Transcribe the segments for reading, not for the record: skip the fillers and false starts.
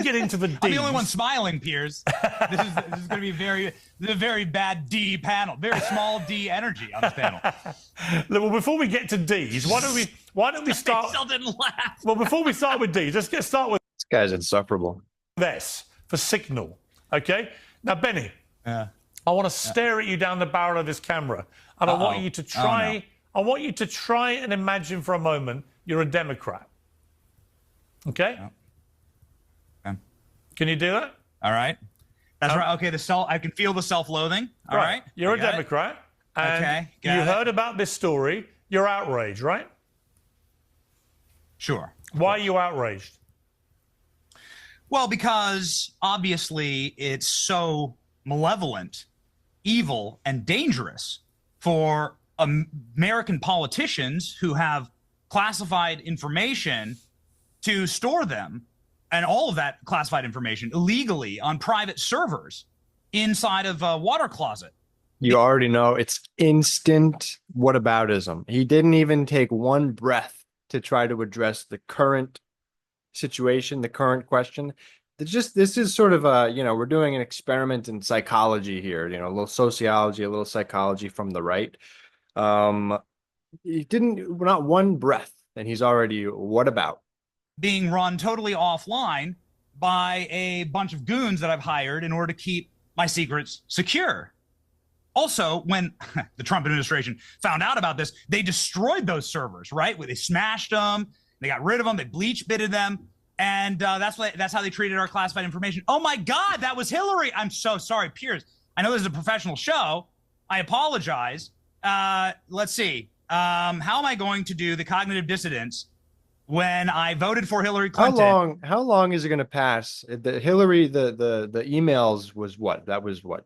get into the D's... I'm the only one smiling, Piers. This is going to be a very bad D panel. Very small D energy on this panel. Well, before we get to D's, why don't we start... I still didn't laugh. Well, before we start with D's, let's start with... This guy's insufferable. S for signal, okay? Now, Benny, I want to stare at you down the barrel of this camera, and I want you to try... I want you to try and imagine for a moment you're a Democrat. Okay? Okay. Can you do that? All right. That's right. Okay, I can feel the self-loathing. All right. You're a Democrat. And you heard about this story. You're outraged, right? Sure. Why are you outraged? Well, because obviously it's so malevolent, evil, and dangerous for American politicians who have classified information to store them, and all of that classified information illegally on private servers inside of a water closet. You already know it's instant whataboutism. He didn't even take one breath to try to address the current situation, the current question. This is sort of a, we're doing an experiment in psychology here, a little sociology, a little psychology from the right. He didn't, not one breath, and he's already, what about? Being run totally offline by a bunch of goons that I've hired in order to keep my secrets secure. Also, when the Trump administration found out about this, they destroyed those servers, right? They smashed them, they got rid of them, they bleach bitted them, and that's how they treated our classified information. Oh my God, that was Hillary! I'm so sorry, Piers. I know this is a professional show. I apologize. Let's see. How am I going to do the cognitive dissonance when I voted for Hillary Clinton? How long is it going to pass? The Hillary, the emails was what? That was what?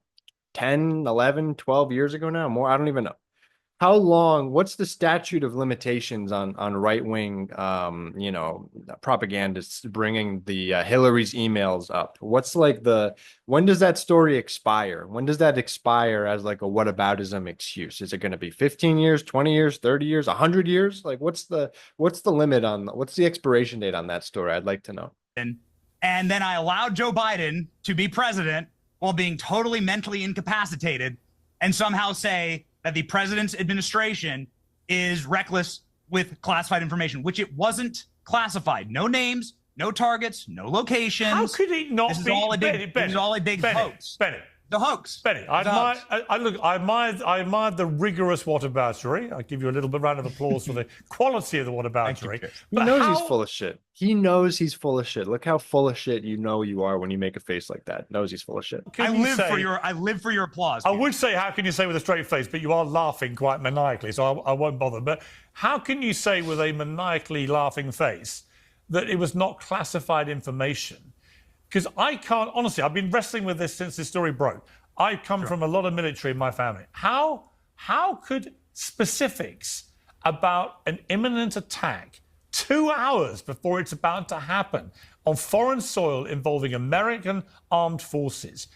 10, 11, 12 years ago now? More? I don't even know. How long, what's the statute of limitations on right-wing, propagandists bringing the Hillary's emails up? What's like when does that story expire? When does that expire as like a whataboutism excuse? Is it going to be 15 years, 20 years, 30 years, 100 years? Like what's the limit on, what's the expiration date on that story? I'd like to know. And then I allowed Joe Biden to be president while being totally mentally incapacitated and somehow say that the president's administration is reckless with classified information, which it wasn't classified. No names, no targets, no locations. How could it not this be? This is all a big hoax. The hoax. Benny, I admire the rigorous whataboutery. I give you a little bit round of applause for the quality of the whataboutery. He knows he's full of shit. He knows he's full of shit. Look how full of shit you are when you make a face like that. Knows he's full of shit. I live for your applause. I would say, how can you say with a straight face, but you are laughing quite maniacally, so I won't bother. But how can you say with a maniacally laughing face that it was not classified information? Because I can't, honestly, I've been wrestling with this since this story broke. I come from a lot of military in my family. How could specifics about an imminent attack 2 hours before it's about to happen on foreign soil involving American armed forces,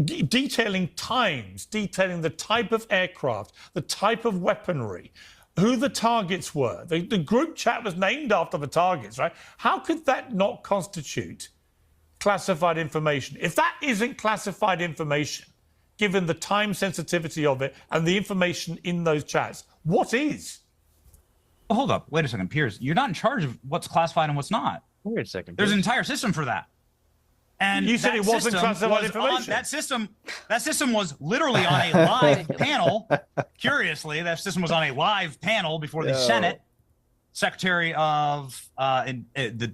detailing times, detailing the type of aircraft, the type of weaponry, who the targets were? The group chat was named after the targets, right? How could that not constitute classified information? If that isn't classified information, given the time sensitivity of it and the information in those chats, what is? Well, hold up. Wait a second, Piers. You're not in charge of what's classified and what's not. Wait a second. There's an entire system for that. And you said it wasn't classified information. That system was literally on a live panel. Curiously, that system was on a live panel before the Senate. Secretary of the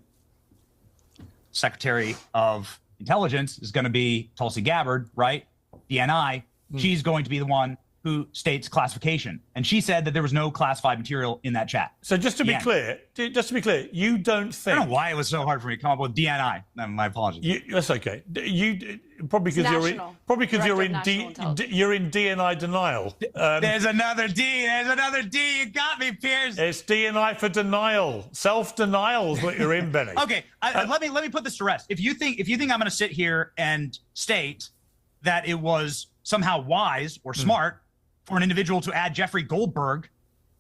Secretary of Intelligence is going to be Tulsi Gabbard, right? DNI. She's going to be the one who states classification, and she said that there was no classified material in that chat. So just to be clear, you don't think? I don't know why it was so hard for me to come up with DNI. My apologies. That's okay. You probably because you're in DNI denial. There's another D. There's another D. You got me, Piers. It's DNI for denial. Self-denial is what you're in, Benny. Okay, let me put this to rest. If you think I'm going to sit here and state that it was somehow wise or smart for an individual to add Jeffrey Goldberg,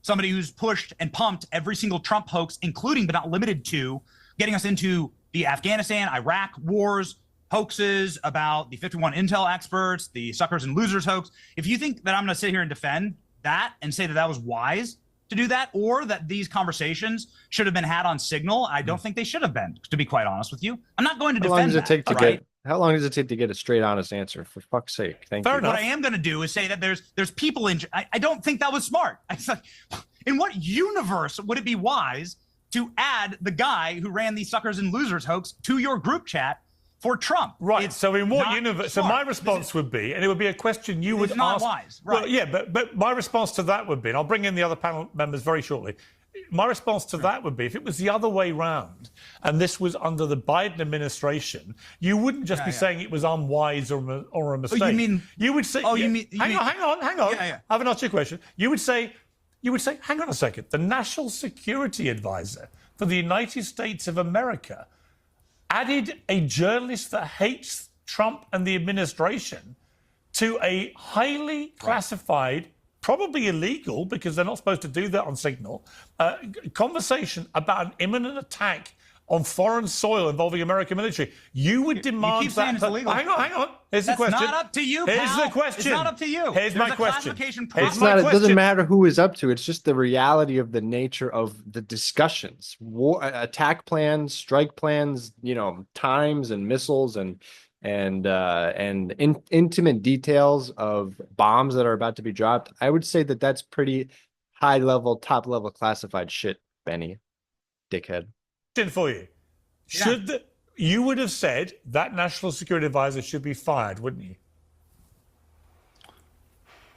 somebody who's pushed and pumped every single Trump hoax, including but not limited to getting us into the Afghanistan, Iraq wars, hoaxes, about the 51 intel experts, the suckers and losers hoax. If you think that I'm going to sit here and defend that and say that that was wise to do that, or that these conversations should have been had on Signal, I don't think they should have been, to be quite honest with you. I'm not going to defend that. How long does it take to get a straight, honest answer? For fuck's sake. Thank you. Fair enough. What I am going to do is say that there's people in. I don't think that was smart. It's like, in what universe would it be wise to add the guy who ran the suckers and losers hoax to your group chat for Trump? Right. It's so in what not universe? smart. So my response would be, and it would be a question you would not ask. Wise. Right. Well, yeah, but my response to that would be, and I'll bring in the other panel members very shortly. My response to that would be, if it was the other way round, and this was under the Biden administration, you wouldn't just be saying it was unwise or a mistake. Oh, you mean? You would say. Oh, you mean? Hang on. Yeah. I haven't asked you a question. You would say, hang on a second. The National Security Advisor for the United States of America added a journalist that hates Trump and the administration to a highly classified, probably illegal, because they're not supposed to do that on Signal, conversation about an imminent attack on foreign soil involving American military. You would demand you keep saying that. It's illegal. Hang on. Here's the question. That's not up to you, Here's pal. the question. It's not up to you. Here's my question. Classification Here's It my doesn't question. matter who is up to. It's just the reality of the nature of the discussions. War, attack plans, strike plans, times and missiles and intimate details of bombs that are about to be dropped. I would say that that's pretty high level, top level classified shit, Benny, dickhead. For you, you would have said that National Security Advisor should be fired, wouldn't you?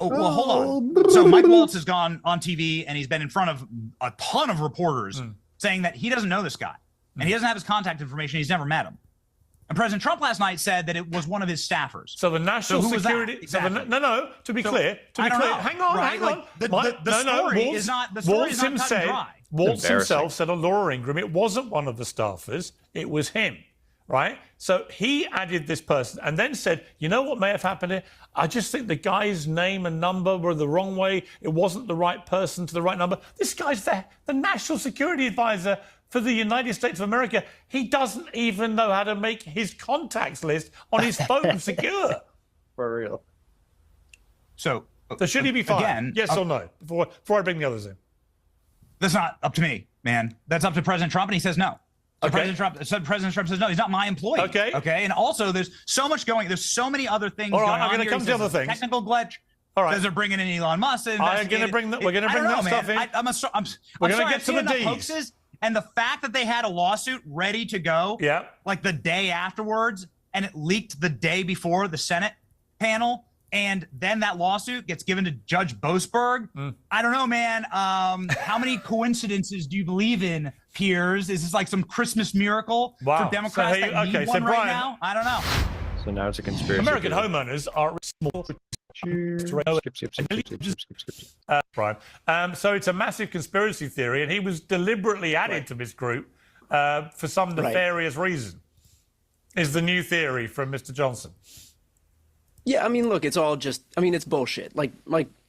Oh, well, hold on. So Mike Waltz has gone on TV and he's been in front of a ton of reporters saying that he doesn't know this guy and he doesn't have his contact information. He's never met him. And President Trump last night said that it was one of his staffers. So the National Security... Exactly. To be clear. Hang on. The story is not cut and dry. Waltz himself said on Laura Ingraham it wasn't one of the staffers, it was him, right? So he added this person and then said, you know what may have happened here? I just think the guy's name and number were the wrong way. It wasn't the right person to the right number. This guy's the National Security Advisor for the United States of America. He doesn't even know how to make his contacts list on his phone secure. For real. So should he be fired? Again, yes or no? Before I bring the others in. That's not up to me, man. That's up to President Trump, and he says no. So President Trump says no. He's not my employee. Okay. And also, there's so much going. There's so many other things going on. I'm going to come to other things. Technical glitch. All right. Because they're bringing in Elon Musk. We're going to bring that stuff in. We're going to get to the D's. Hoaxes, and the fact that they had a lawsuit ready to go, like the day afterwards, and it leaked the day before the Senate panel, and then that lawsuit gets given to Judge Boasberg. I don't know, man. How many coincidences do you believe in, Piers? Is this like some Christmas miracle for Democrats that need one right now? I don't know. So now it's a conspiracy. American homeowners are small. Brian. So it's a massive conspiracy theory, and he was deliberately added to this group for some nefarious reason. Is the new theory from Mr. Johnson? Yeah, I mean, look, it's all just, it's bullshit. Like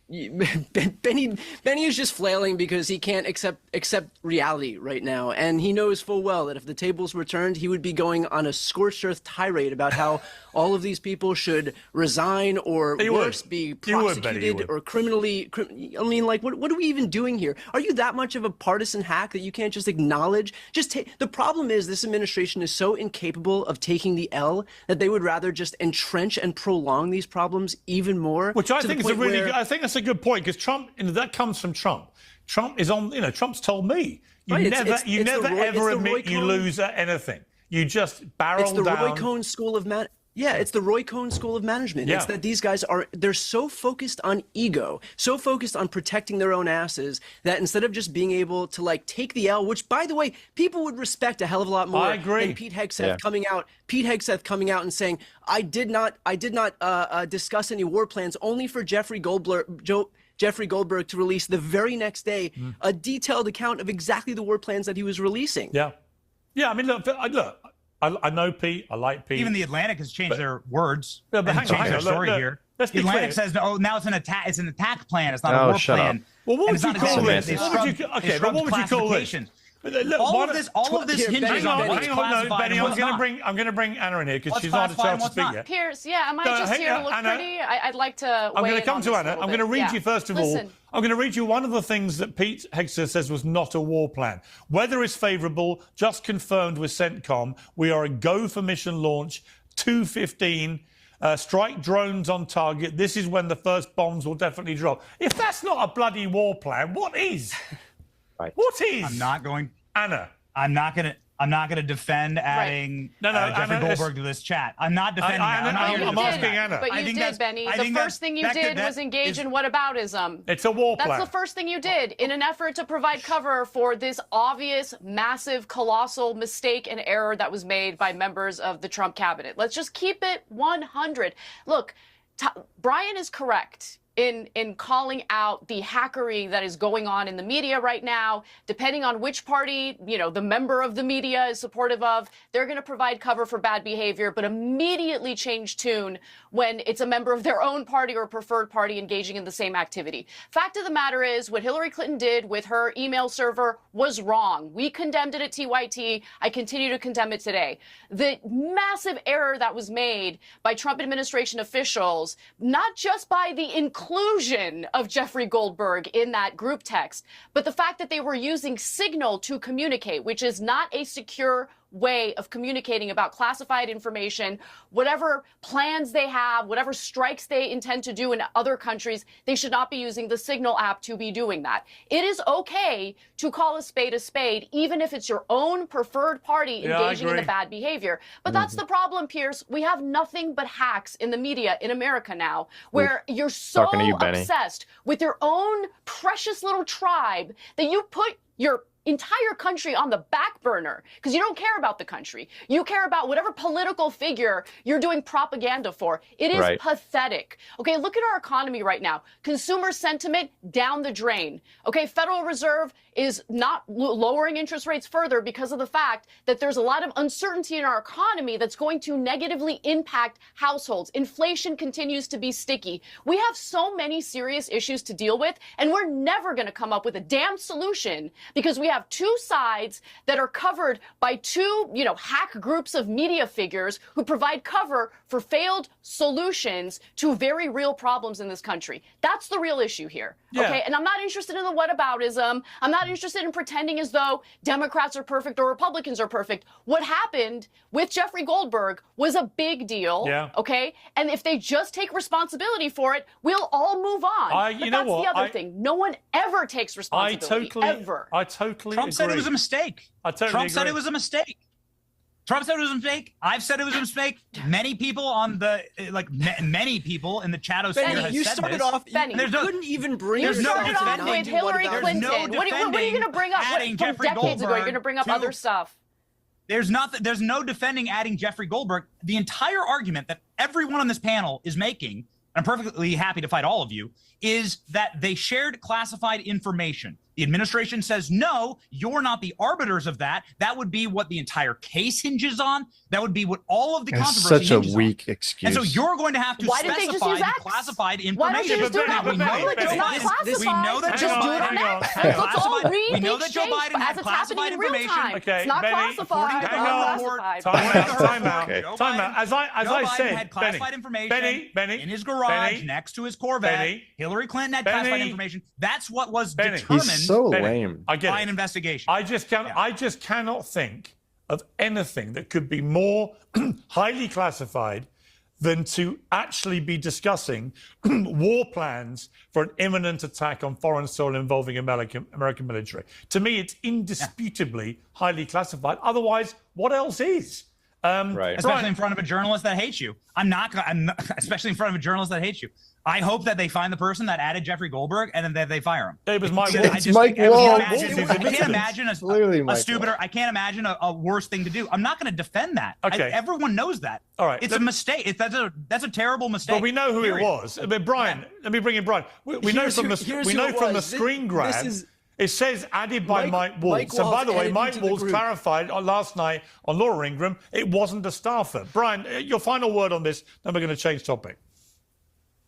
Benny is just flailing because he can't accept reality right now, and he knows full well that if the tables were turned, he would be going on a scorched earth tirade about how all of these people should resign or worse, be prosecuted or criminally. I mean, like, what are we even doing here? Are you that much of a partisan hack that you can't just acknowledge? The problem is this administration is so incapable of taking the L that they would rather just entrench and prolong these problems even more. Which I think is I think that's a good point, because Trump, that comes from Trump. Trump is on, Trump's told me, you never ever admit you lose at anything. You just barrel down. It's the Roy Cohn School of it's the Roy Cohn School of Management. Yeah. It's that these guys they're so focused on ego, so focused on protecting their own asses, that instead of just being able to take the L, which by the way, people would respect a hell of a lot more than Pete Hegseth coming out and saying, I did not discuss any war plans, only for Jeffrey Goldberg to release the very next day a detailed account of exactly the war plans that he was releasing. Yeah. I mean, look. I know Pete. I like Pete. Even the Atlantic has changed their words. Yeah, but hang on. Their story here. The Atlantic says, now it's an attack. It's an attack plan. It's not a war plan. Well, what would you call this? What would you call this? Look, All of this Here, hinges Benny, on Benny. what's Hang on, no, classified Benny, and what's not. I'm going to bring Anna in here because What's she's not had a classified and chance to what's speak not? yet. Piers, yeah, am I Go just ahead, here to look Anna. pretty? I'd like to I'm weigh going to in come on to this a Anna. little I'm going to bit. read Yeah. you first of all. Listen, I'm going to read you one of the things that Pete Hegseth says was not a war plan. Weather is favourable, just confirmed with CENTCOM. We are a go for mission launch, 2:15. Strike drones on target. This is when the first bombs will definitely drop. If that's not a bloody war plan, what is? Right. What is? I'm not going. Anna. I'm not gonna defend adding Jeffrey Anna, Goldberg to this chat. I'm not defending that. I'm not here to I'm defend asking that. Anna. but I you think did, that's- Benny. I The think first thing you did was engage in whataboutism. It's a war plan. That's the first thing you did in an effort to provide cover for this obvious, massive, colossal mistake and error that was made by members of the Trump cabinet. Let's just keep it 100. Look, Brian is correct in calling out the hackery that is going on in the media right now. Depending on which party, the member of the media is supportive of, they're going to provide cover for bad behavior, but immediately change tune when it's a member of their own party or preferred party engaging in the same activity. Fact of the matter is, what Hillary Clinton did with her email server was wrong. We condemned it at TYT. I continue to condemn it today. The massive error that was made by Trump administration officials, not just by the inclusion of Jeffrey Goldberg in that group text, but the fact that they were using Signal to communicate, which is not a secure way of communicating about classified information. Whatever plans they have, whatever strikes they intend to do in other countries, they should not be using the Signal app to be doing that. It is okay to call a spade, even if it's your own preferred party engaging in the bad behavior. But that's the problem, Piers. We have nothing but hacks in the media in America now, where you're so obsessed with your own precious little tribe that you put your entire country on the back burner because you don't care about the country. You care about whatever political figure you're doing propaganda for. It is pathetic. Okay, look at our economy right now. Consumer sentiment down the drain. Okay, Federal Reserve is not lowering interest rates further because of the fact that there's a lot of uncertainty in our economy that's going to negatively impact households. Inflation continues to be sticky. We have so many serious issues to deal with, and we're never going to come up with a damn solution because we have two sides that are covered by two, hack groups of media figures who provide cover for failed solutions to very real problems in this country. That's the real issue here. Yeah. Okay, and I'm not interested in the whataboutism. I'm not interested in pretending as though Democrats are perfect or Republicans are perfect. What happened with Jeffrey Goldberg was a big deal. Yeah. Okay, and if they just take responsibility for it, we'll all move on. But that's the other thing. No one ever takes responsibility. I totally Trump agree. said it was a mistake. Trump said it was a mistake. Trump said it was a mistake. I've said it was a mistake. Many people on the many people in the chatosphere Benny, have you said started this. off. Benny, you couldn't even bring. You started off defending with Hillary Clinton. no What are you going to bring up from Jeffrey decades ago? You're going to bring up other stuff. There's no defending adding Jeffrey Goldberg. The entire argument that everyone on this panel is making, I'm perfectly happy to fight all of you, is that they shared classified information. The administration says, no, you're not the arbiters of that. That would be what the entire case hinges on. That would be what all of the controversy hinges on. Such a weak excuse. And so you're going to have to specify the classified information. Why don't you just do it out in public? It's not classified. We know that just do it on X. Let's all read we know the that Joe exchange Biden as had it's classified happening in real information. time. Okay, It's not Benny, classified. hang on. Time out. As I said, had classified information Benny, in his garage next to his Corvette. Hillary Clinton had classified information. That's what was determined. He's so lame. By an investigation. I just cannot think of anything that could be more highly classified than to actually be discussing war plans for an imminent attack on foreign soil involving American military. To me, it's indisputably highly classified. Otherwise, what else is? Especially in front of a journalist that hates you. Especially in front of a journalist that hates you. I hope that they find the person that added Jeffrey Goldberg and then that they fire him. It was Mike Wolf. I can't imagine a stupider. I can't imagine a worse thing to do. I'm not going to defend that. Okay. Everyone knows that. All right. It's a mistake. That's a terrible mistake. But we know who it was. I mean, Brian, let me bring in Brian. We know from the screen grab. It says added by Mike Waltz. And by the way, Mike Waltz clarified last night on Laura Ingraham it wasn't a staffer. Brian, your final word on this, then we're going to change topic.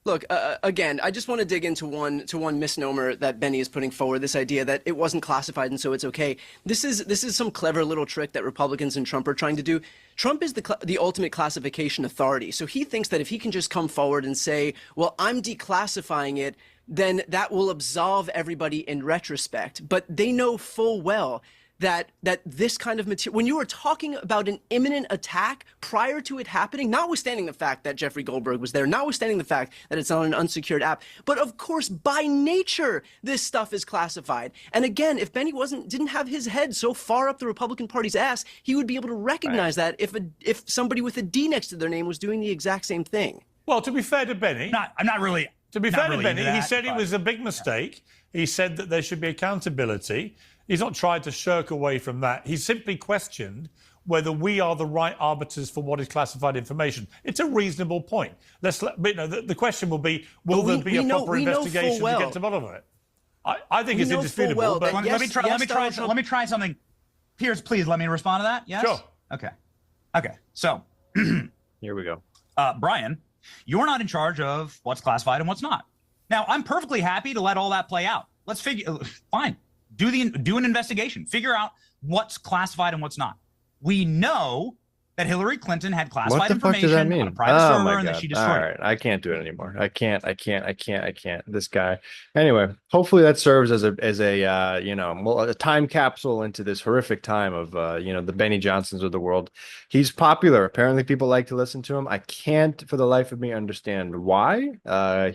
Look, again, I just want to dig into one misnomer that Benny is putting forward. This idea that it wasn't classified and so it's okay. This is some clever little trick that Republicans and Trump are trying to do. Trump is the ultimate classification authority, so he thinks that if he can just come forward and say, "Well, I'm declassifying it," then that will absolve everybody in retrospect. But they know full well that this kind of material, when you are talking about an imminent attack prior to it happening, notwithstanding the fact that Jeffrey Goldberg was there, notwithstanding the fact that it's on an unsecured app, but of course, by nature, this stuff is classified. And again, if Benny didn't have his head so far up the Republican Party's ass, he would be able to recognize that if somebody with a D next to their name was doing the exact same thing. Well, to be fair to Benny, I'm not really. To be fair to Benny, that, he said it was a big mistake. He said that there should be accountability. He's not tried to shirk away from that. He simply questioned whether we are the right arbiters for what is classified information. It's a reasonable point. The question will be, will there be a proper investigation to get to the bottom of it? I think it's indisputable. But let me try something. Piers, please let me respond to that. Yes? Sure. Okay. So Here we go. Brian, you're not in charge of what's classified and what's not. Now, I'm perfectly happy to let all that play out. Let's fine. Do an investigation. Figure out what's classified and what's not. We know that Hillary Clinton had classified information on a private server and that she destroyed it. All right, I can't do it anymore. I can't. This guy. Anyway, hopefully that serves as a time capsule into this horrific time of the Benny Johnsons of the world. He's popular. Apparently, people like to listen to him. I can't, for the life of me, understand why.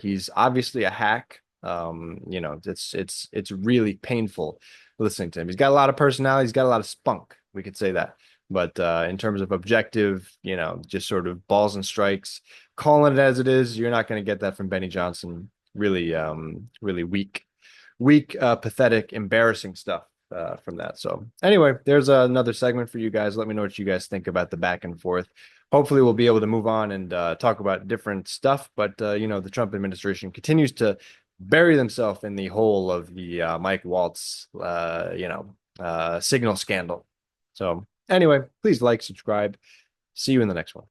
He's obviously a hack. It's really painful listening to him. He's got a lot of personality. He's got a lot of spunk. We could say that. But in terms of objective, just sort of balls and strikes, calling it as it is, you're not going to get that from Benny Johnson. Really weak, pathetic, embarrassing stuff from that. So anyway, there's another segment for you guys. Let me know what you guys think about the back and forth. Hopefully we'll be able to move on and talk about different stuff. But, the Trump administration continues to bury themselves in the hole of the Mike Waltz, signal scandal. So anyway, please like, subscribe. See you in the next one.